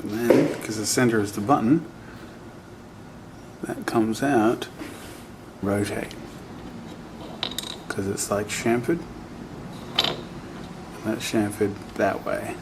And then, because the center is the button, that comes out, rotate. Because it's like chamfered, and that's chamfered that way.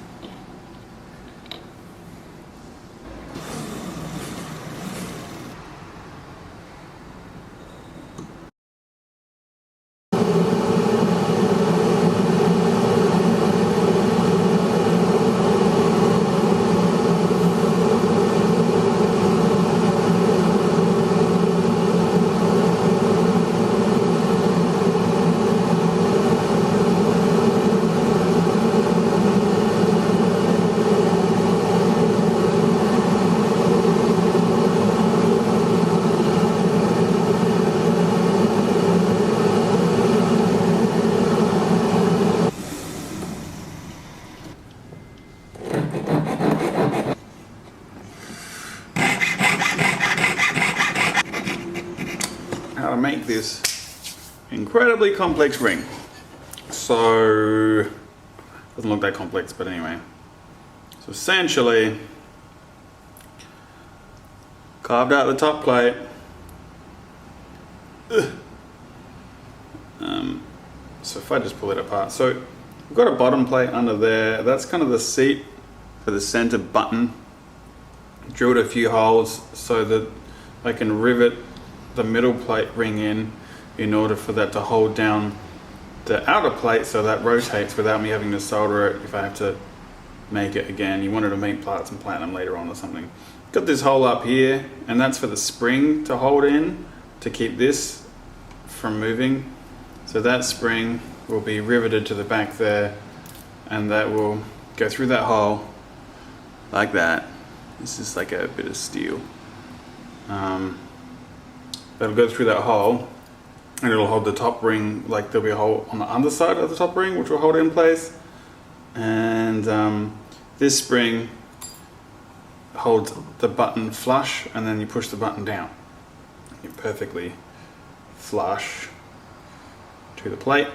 How to make this incredibly complex ring. So, doesn't look that complex, but anyway. So essentially, carved out the top plate. So if I just pull it apart, so we've got a bottom plate under there. That's kind of the seat for the center button. Drilled a few holes so that I can rivet the middle plate ring in order for that to hold down the outer plate so that rotates without me having to solder it if I have to make it again. You wanted to make parts and platinum later on or something. Got this hole up here, and that's for the spring to hold in to keep this from moving. So that spring will be riveted to the back there, and that will go through that hole like that. This is like a bit of steel. That'll go through that hole, and it'll hold the top ring, like there'll be a hole on the underside of the top ring which will hold it in place. And this spring holds the button flush, and then you push the button down. You're perfectly flush to the plate.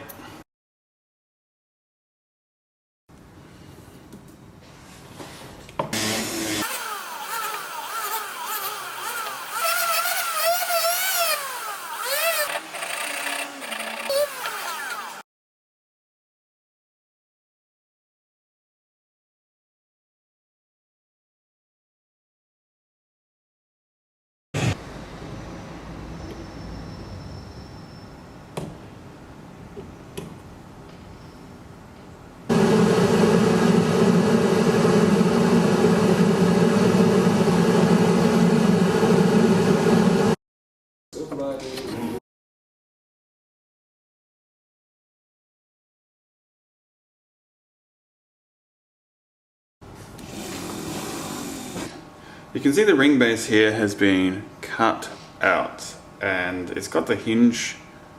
You can see the ring base here has been cut out, and it's got the hinge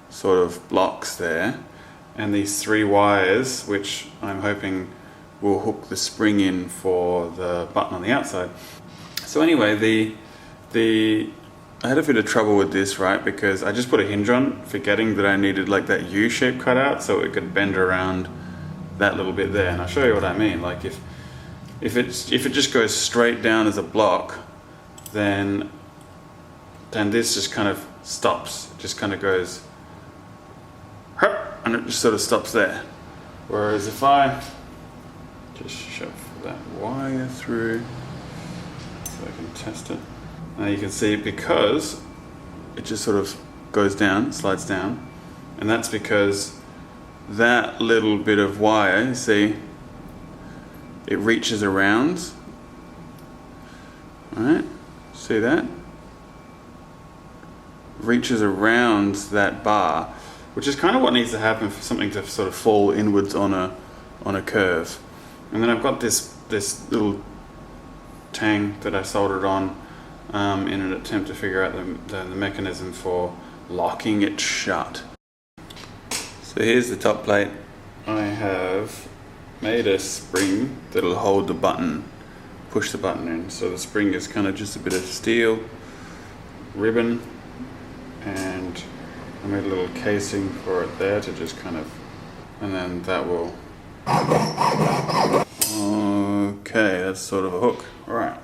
sort of blocks there, and these 3 wires which I'm hoping will hook the spring in for the button on the outside. So anyway, I had a bit of trouble with this, right, because I just put a hinge on, forgetting that I needed like that U shape cut out so it could bend around that little bit there. And I'll show you what I mean. Like if it just goes straight down as a block, then this just kind of stops. It just kind of goes, and it just sort of stops there. Whereas if I just shove that wire through so I can test it. Now you can see, because it just sort of goes down, slides down, and that's because that little bit of wire, you see, it reaches around, right? See that? Reaches around that bar, which is kind of what needs to happen for something to sort of fall inwards on a curve. And then I've got this little tang that I soldered on in an attempt to figure out the mechanism for locking it shut. So here's the top plate. I have made a spring that'll hold the button, push the button in. So the spring is kind of just a bit of steel ribbon, and I made a little casing for it there to just kind of, and then that will, okay, that's sort of a hook. All right.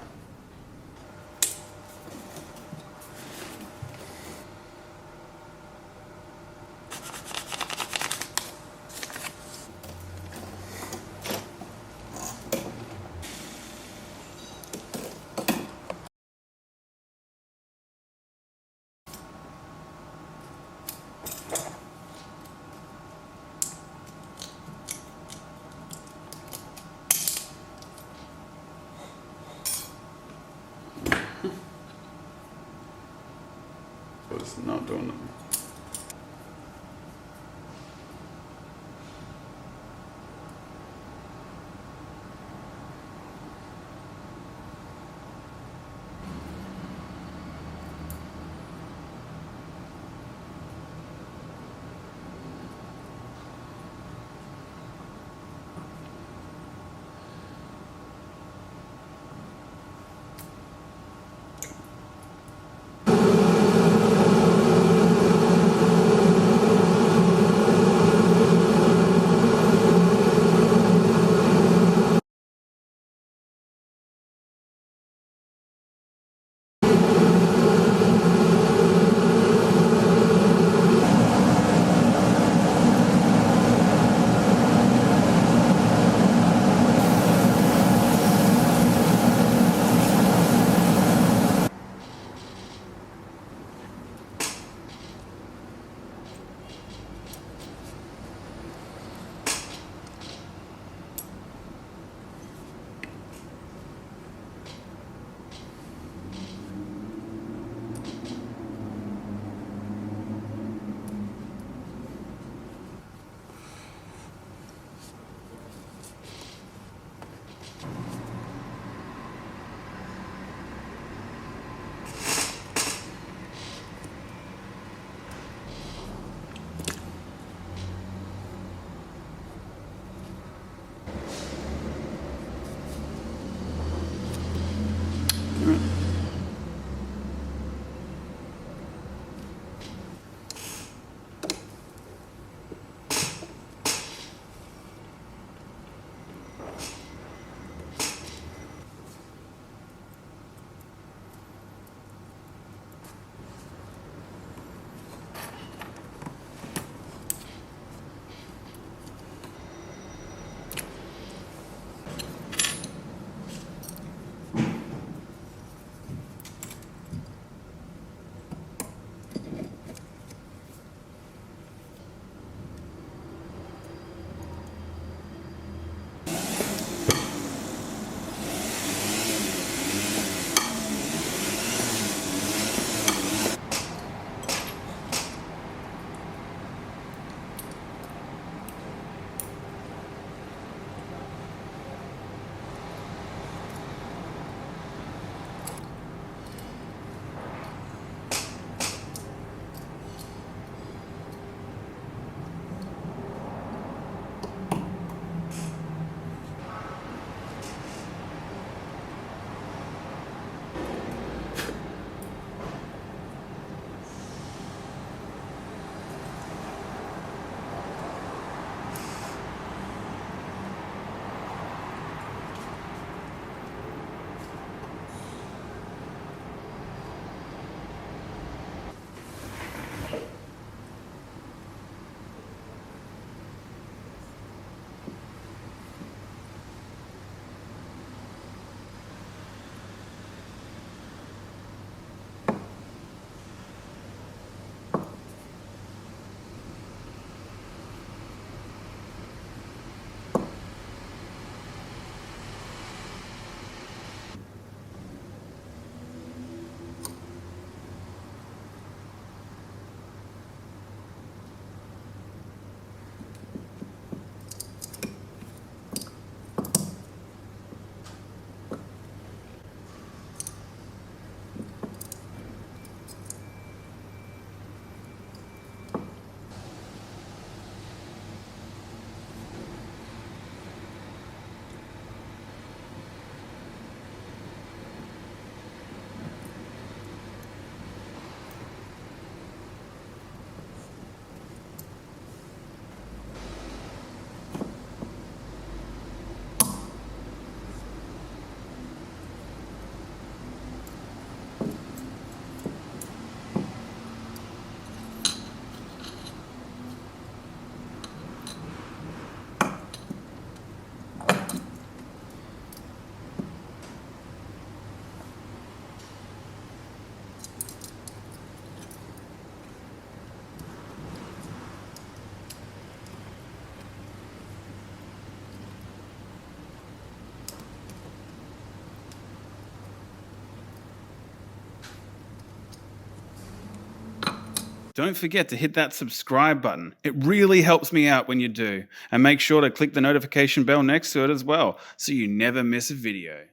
Don't forget to hit that subscribe button. It really helps me out when you do. And make sure to click the notification bell next to it as well, so you never miss a video.